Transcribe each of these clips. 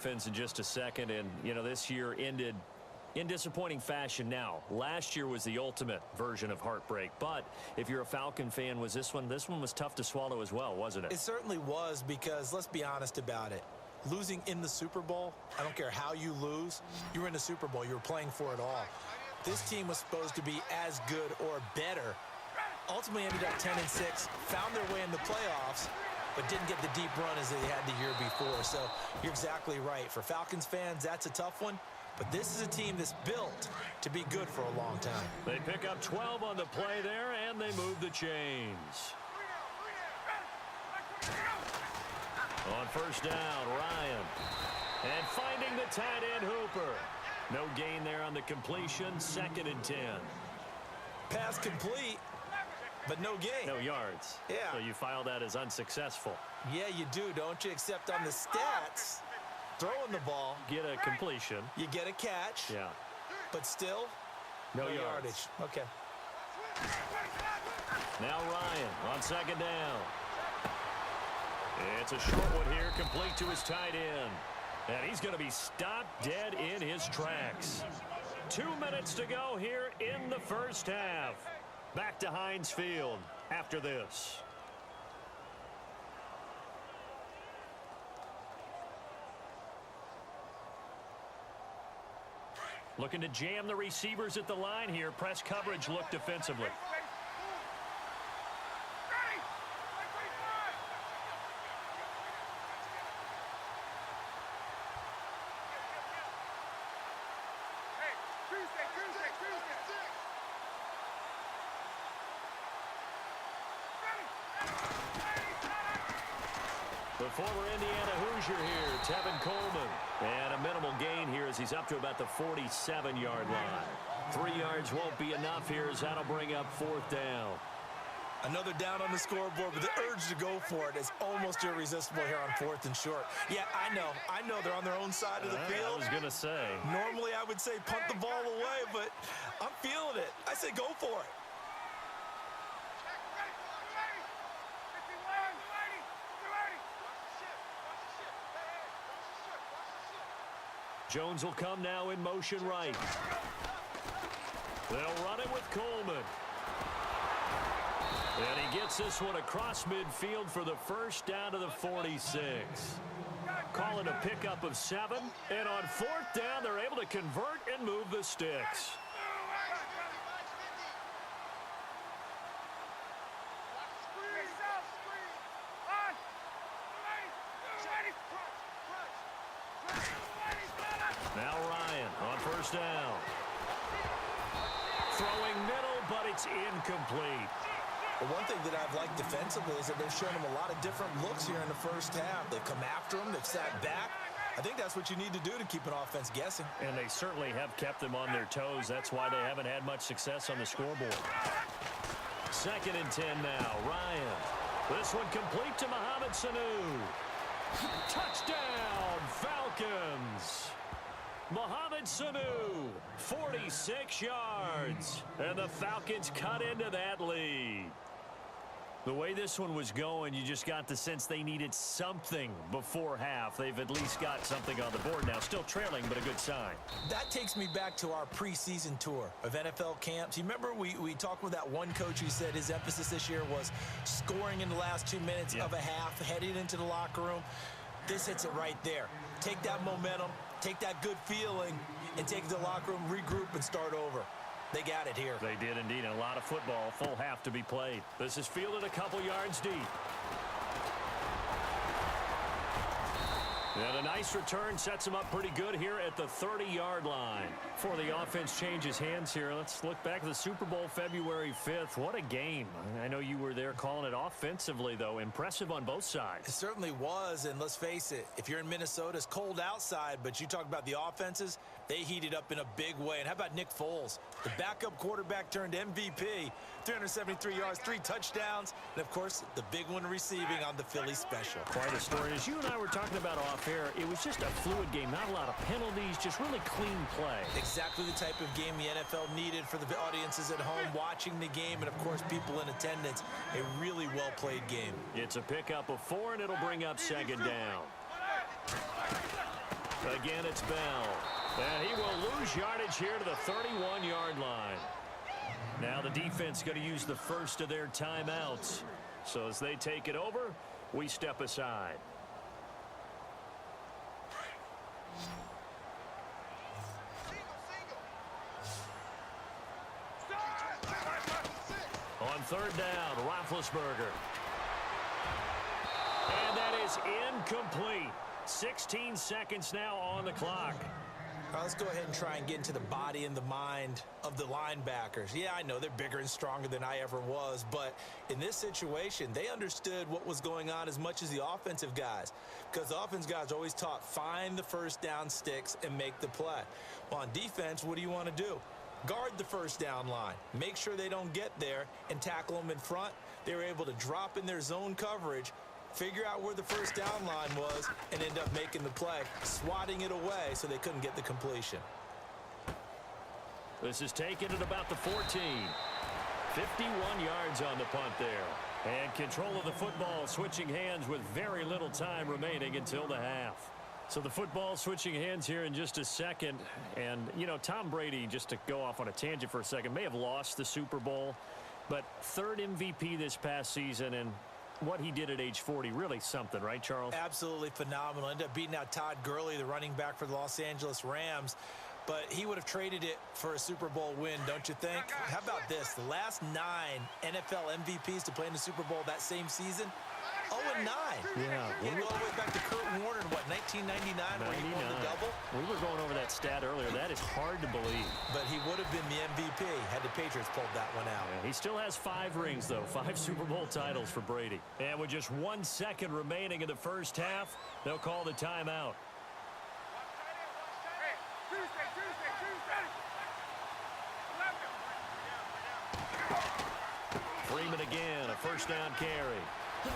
Dolphins in just a second, and, you know, this year ended in disappointing fashion now. Last year was the ultimate version of heartbreak, but if you're a Falcon fan, was this one was tough to swallow as well, wasn't it? It certainly was, because let's be honest about it. Losing in the Super Bowl, I don't care how you lose, you were in the Super Bowl, you were playing for it all. This team was supposed to be as good or better. Ultimately ended up 10-6, found their way in the playoffs, but didn't get the deep run as they had the year before. So you're exactly right. For Falcons fans, that's a tough one. But this is a team that's built to be good for a long time. They pick up 12 on the play there, and they move the chains. On first down, Ryan. And finding the tight end, Hooper. No gain there on the completion, 2nd and 10. Pass complete, but no gain. No yards. Yeah. So you file that as unsuccessful. Yeah, you do, don't you? Except on the stats, throwing the ball. Get a completion. You get a catch. Yeah. But still, no yardage. Okay. Now Ryan on 2nd down. It's a short one here, complete to his tight end. And he's going to be stopped dead in his tracks. 2 minutes to go here in the first half. Back to Heinz Field after this. Looking to jam the receivers at the line here. Press coverage look defensively. The former Indiana Hoosier here, Tevin Coleman. And a minimal gain here as he's up to about the 47-yard line. 3 yards won't be enough here as that'll bring up 4th down. Another down on the scoreboard, but the urge to go for it is almost irresistible here on 4th and short. Yeah, I know they're on their own side of the field. I was going to say. Normally I would say punt the ball away, but I'm feeling it. I say go for it. Jones will come now in motion right. They'll run it with Coleman. And he gets this one across midfield for the first down to the 46. Call it a pickup of 7. And on 4th down, they're able to convert and move the sticks. Now Ryan on first down. Throwing middle, but it's incomplete. The one thing that I've liked defensively is that they've shown them a lot of different looks here in the first half. They've come after them. They've sat back. I think that's what you need to do to keep an offense guessing. And they certainly have kept them on their toes. That's why they haven't had much success on the scoreboard. 2nd and 10 now. Ryan. This one complete to Mohamed Sanu. Touchdown, Falcons. Mohamed Sanu, 46 yards. And the Falcons cut into that lead. The way this one was going, you just got the sense they needed something before half. They've at least got something on the board now. Still trailing, but a good sign. That takes me back to our preseason tour of NFL camps. You remember we talked with that one coach who said his emphasis this year was scoring in the last 2 minutes of a half, heading into the locker room. This hits it right there. Take that momentum, take that good feeling, and take it to the locker room, regroup, and start over. They got it here. They did indeed. And a lot of football, full half to be played. This is fielded a couple yards deep. And a nice return sets him up pretty good here at the 30-yard line. Before the offense changes hands here, let's look back at the Super Bowl February 5th. What a game. I know you were there calling it offensively, though. Impressive on both sides. It certainly was, and let's face it, if you're in Minnesota, it's cold outside, but you talk about the offenses, they heated up in a big way. And how about Nick Foles? The backup quarterback turned MVP, 373 yards, 3 touchdowns, and, of course, the big one receiving on the Philly special. Quite a story. As you and I were talking about off air, it was just a fluid game. Not a lot of penalties, just really clean play. Exactly the type of game the NFL needed for the audiences at home watching the game and, of course, people in attendance. A really well-played game. It's a pickup of 4, and it'll bring up 2nd down. Again, it's Bell. And he will lose yardage here to the 31-yard line. Now the defense going to use the first of their timeouts. So as they take it over, we step aside. On third down, Roethlisberger. And that is incomplete. 16 seconds now on the clock. All right, let's go ahead and try and get into the body and the mind of the linebackers. Yeah, I know they're bigger and stronger than I ever was, but in this situation, they understood what was going on as much as the offensive guys, because the offensive guys are always taught, find the first down sticks and make the play. Well, on defense, what do you want to do? Guard the first down line. Make sure they don't get there and tackle them in front. They were able to drop in their zone coverage, figure out where the first down line was, and end up making the play, swatting it away so they couldn't get the completion. This is taken at about the 14. 51 yards on the punt there. And control of the football switching hands with very little time remaining until the half. So the football switching hands here in just a second. And, you know, Tom Brady, just to go off on a tangent for a second, may have lost the Super Bowl, but third MVP this past season, and what he did at age 40, really something, right, Charles? Absolutely phenomenal. Ended up beating out Todd Gurley, the running back for the Los Angeles Rams. But he would have traded it for a Super Bowl win, don't you think? How about this? The last 9 NFL MVPs to play in the Super Bowl that same season, 0-9. Yeah. You go all the way back to Kurt Warner in, what, 1999, where he won the double? We were going over that stat earlier. That is hard to believe. But he would have been the MVP had the Patriots pulled that one out. Yeah, he still has 5 rings, though. 5 Super Bowl titles for Brady. And with just 1 second remaining in the first half, they'll call the timeout. Freeman again, a first down carry.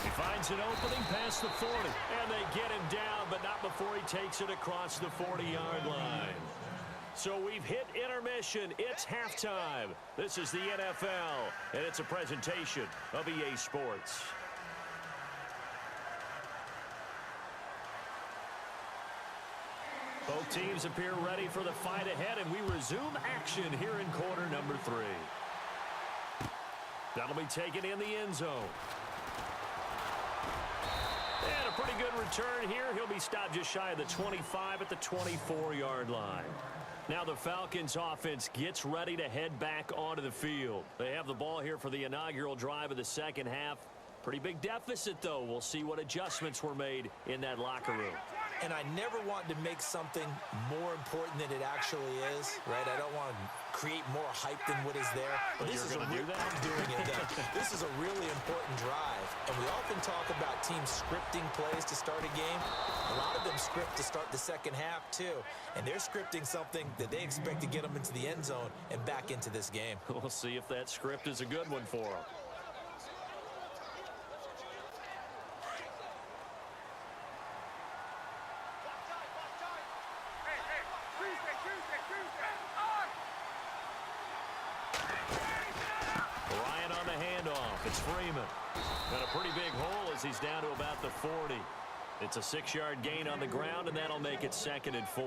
He finds an opening past the 40, and they get him down, but not before he takes it across the 40-yard line. So we've hit intermission. It's halftime. This is the NFL, and it's a presentation of EA Sports. Both teams appear ready for the fight ahead, and we resume action here in quarter number 3. That'll be taken in the end zone. And a pretty good return here. He'll be stopped just shy of the 25 at the 24-yard line. Now the Falcons offense gets ready to head back onto the field. They have the ball here for the inaugural drive of the second half. Pretty big deficit, though. We'll see what adjustments were made in that locker room. And I never want to make something more important than it actually is, right? I don't want to create more hype than what is there. But this is I'm doing it, though. This is a really important drive. And we often talk about teams scripting plays to start a game. A lot of them script to start the second half, too. And they're scripting something that they expect to get them into the end zone and back into this game. We'll see if that script is a good one for them. It's Freeman. Got a pretty big hole as he's down to about the 40. It's a 6-yard gain on the ground, and that'll make it 2nd and 4.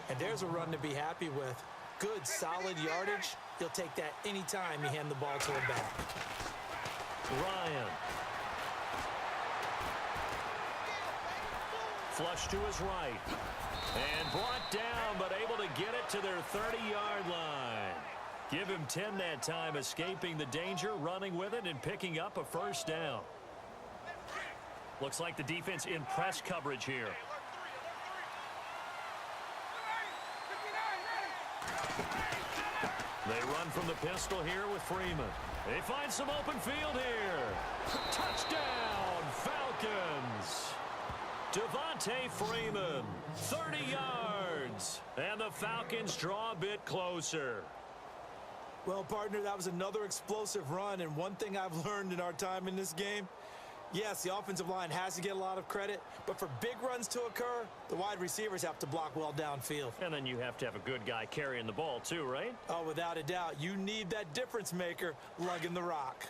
And there's a run to be happy with. Good, solid yardage. He'll take that anytime you hand the ball to him back. Ryan. Flush to his right. And brought down, but able to get it to their 30-yard line. Give him 10 that time, escaping the danger, running with it, and picking up a first down. Looks like the defense in press coverage here. They run from the pistol here with Freeman. They find some open field here. Touchdown, Falcons. Devontae Freeman, 30 yards. And the Falcons draw a bit closer. Well, partner, that was another explosive run, and one thing I've learned in our time in this game, yes, the offensive line has to get a lot of credit, but for big runs to occur, the wide receivers have to block well downfield. And then you have to have a good guy carrying the ball too, right? Oh, without a doubt. You need that difference maker lugging the rock.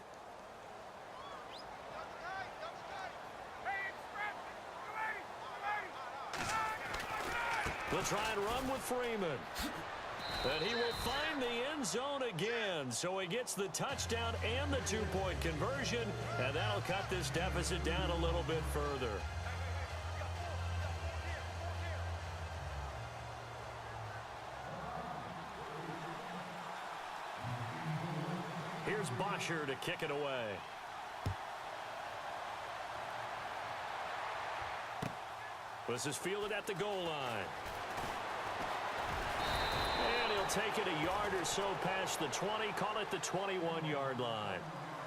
They'll try and run with Freeman. And he will find the end zone again. So he gets the touchdown and the two-point conversion. And that'll cut this deficit down a little bit further. Here's Bosher to kick it away. This is fielded at the goal line. And he'll take it a yard or so past the 20, call it the 21-yard line.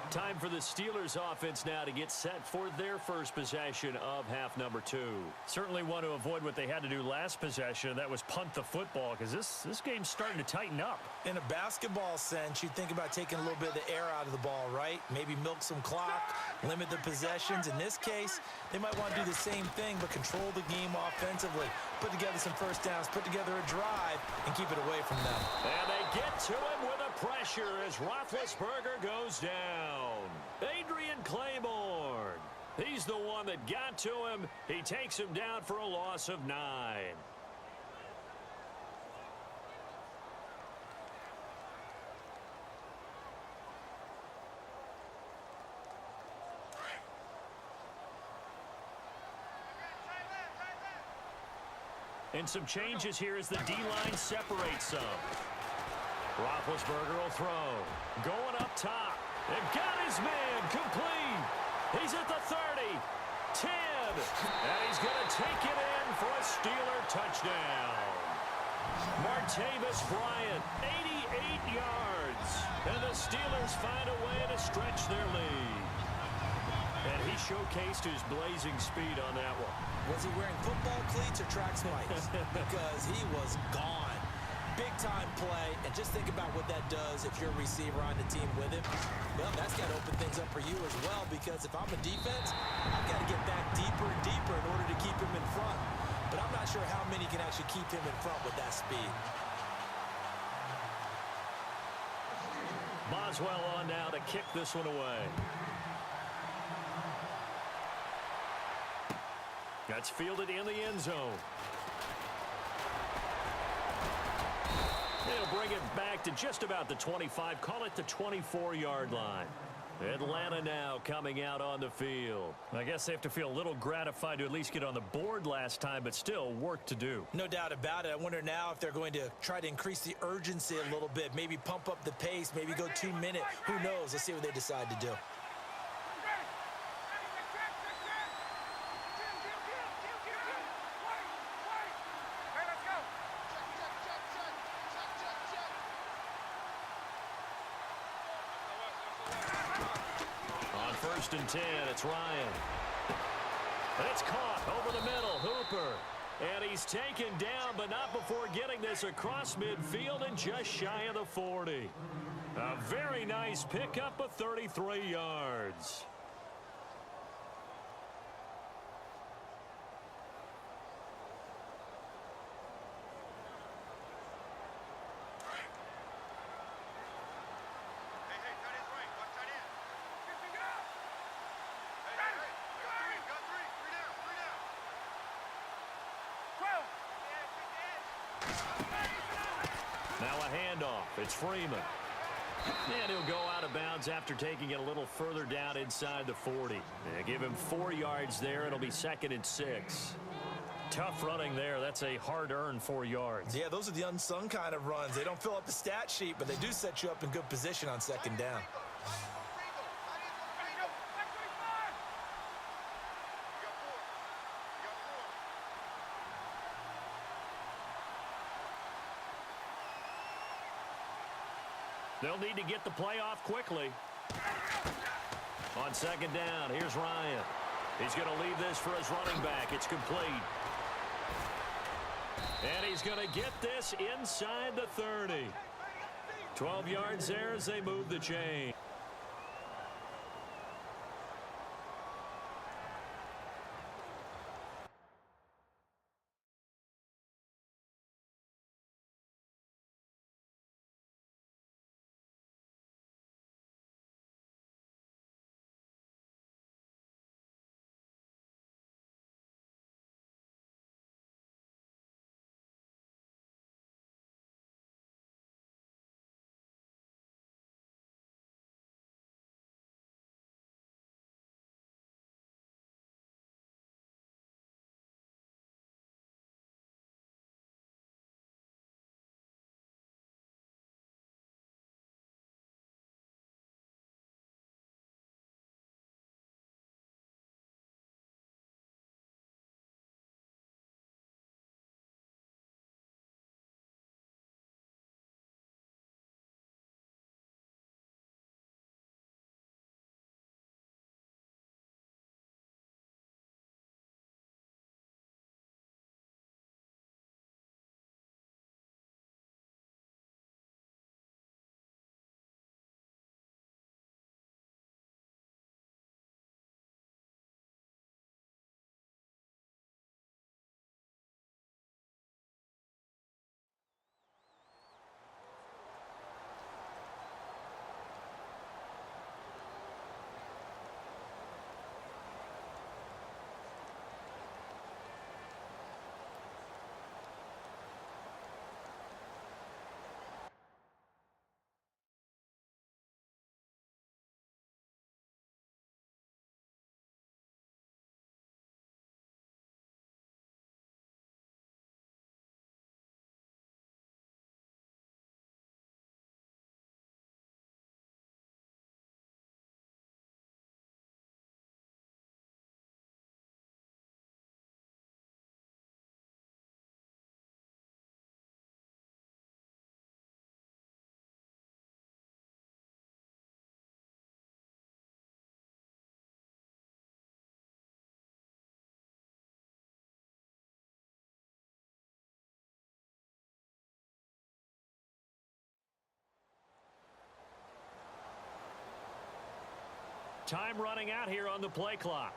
Time for the Steelers offense now to get set for their first possession of half number 2. Certainly want to avoid what they had to do last possession, and that was punt the football, because this game's starting to tighten up. In a basketball sense, you think about taking a little bit of the air out of the ball, right? Maybe milk some clock, limit the possessions. In this case, they might want to do the same thing, but control the game offensively. Put together some first downs, put together a drive, and keep it away from them. And they get to him with a pressure as Roethlisberger goes down. Adrian Claiborne. He's the one that got to him. He takes him down for a loss of 9. And some changes here as the D-line separates some. Roethlisberger will throw. Going up top. And got his man complete. He's at the 30, 10, and he's going to take it in for a Steeler touchdown. Martavis Bryant, 88 yards, and the Steelers find a way to stretch their lead. And he showcased his blazing speed on that one. Was he wearing football cleats or track spikes? Because he was gone. Big-time play, and just think about what that does if you're a receiver on the team with him. Well, that's got to open things up for you as well, because if I'm a defense, I've got to get back deeper and deeper in order to keep him in front. But I'm not sure how many can actually keep him in front with that speed. Boswell on now to kick this one away. That's fielded in the end zone. They'll bring it back to just about the 25. Call it the 24-yard line. Atlanta now coming out on the field. I guess they have to feel a little gratified to at least get on the board last time, but still work to do. No doubt about it. I wonder now if they're going to try to increase the urgency a little bit, maybe pump up the pace, maybe go 2-minute. Who knows? Let's see what they decide to do. First and 10, it's Ryan. It's caught over the middle, Hooper. And he's taken down, but not before getting this across midfield and just shy of the 40. A very nice pickup of 33 yards. Now a handoff. It's Freeman. And he'll go out of bounds after taking it a little further down inside the 40. They give him 4 yards there. It'll be 2nd and 6. Tough running there. That's a hard-earned 4 yards. Yeah, those are the unsung kind of runs. They don't fill up the stat sheet, but they do set you up in good position on 2nd down. They'll need to get the play off quickly. On 2nd down, here's Ryan. He's going to leave this for his running back. It's complete. And he's going to get this inside the 30. 12 yards there as they move the chain. Time running out here on the play clock.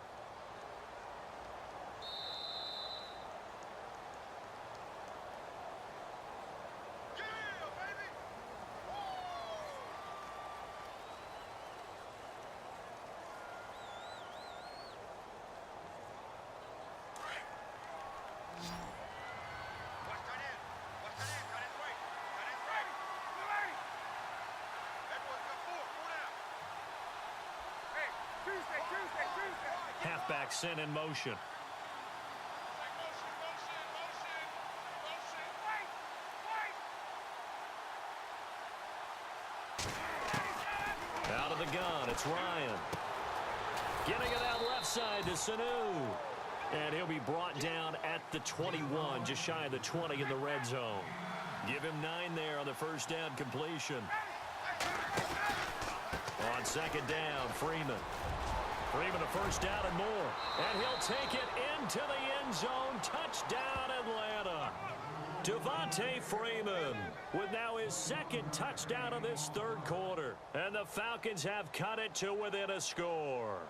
Halfback sent in motion. Out of the gun, it's Ryan. Getting it out left side to Sanu. And he'll be brought down at the 21, just shy of the 20 in the red zone. Give him 9 there on the first down completion. On second down, Freeman. Freeman a first down and more. And he'll take it into the end zone. Touchdown, Atlanta. Devontae Freeman with now his second touchdown of this third quarter. And the Falcons have cut it to within a score.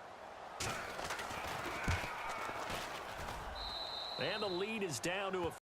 And the lead is down to a